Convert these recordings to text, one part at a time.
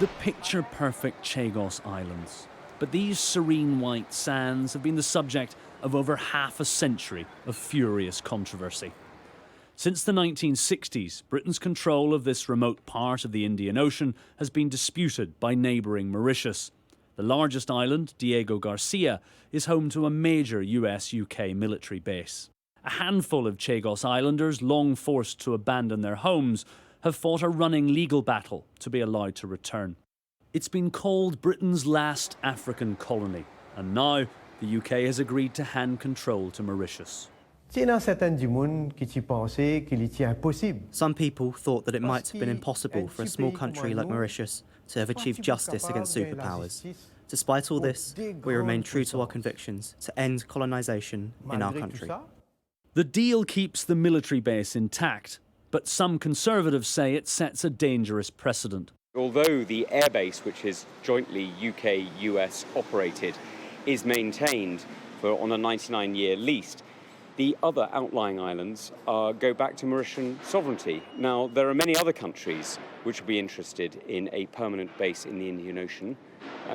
The picture-perfect Chagos Islands. But these serene white sands have been the subject of over half a century of furious controversy. Since the 1960s, Britain's control of this remote part of the Indian Ocean has been disputed by neighbouring Mauritius. The largest island, Diego Garcia, is home to a major US-UK military base. A handful of Chagos Islanders, long forced to abandon their homes, have fought a running legal battle to be allowed to return. It's been called Britain's last African colony, and now the UK has agreed to hand control to Mauritius. Some people thought that it might have been impossible for a small country like Mauritius to have achieved justice against superpowers. Despite all this, we remain true to our convictions to end colonisation in our country. The deal keeps the military base intact, but some Conservatives say it sets a dangerous precedent. Although the airbase, which is jointly UK-US operated, is maintained on a 99-year lease, the other outlying islands go back to Mauritian sovereignty. Now, there are many other countries which would be interested in a permanent base in the Indian Ocean,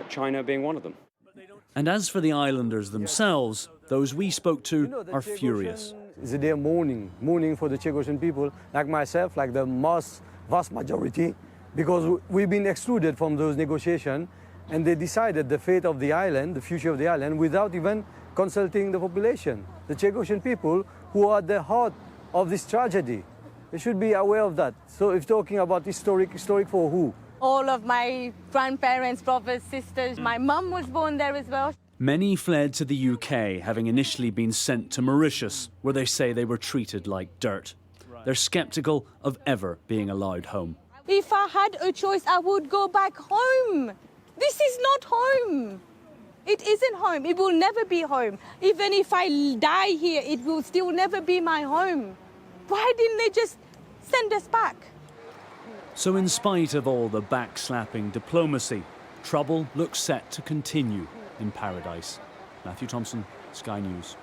China being one of them. And as for the islanders themselves, those we spoke to are furious. It's a day of mourning for the Chagosian people, like myself, like the vast majority, because we've been excluded from those negotiations, and they decided the fate of the island, the future of the island, without even consulting the population, the Chagosian people, who are at the heart of this tragedy. They should be aware of that. So if talking about historic for who? All of my grandparents, brothers, sisters, my mum was born there as well. Many fled to the UK, having initially been sent to Mauritius, where they say they were treated like dirt. They're sceptical of ever being allowed home. If I had a choice, I would go back home. This is not home. It isn't home. It will never be home. Even if I die here, it will still never be my home. Why didn't they just send us back? So in spite of all the backslapping diplomacy, trouble looks set to continue in paradise. Matthew Thompson, Sky News.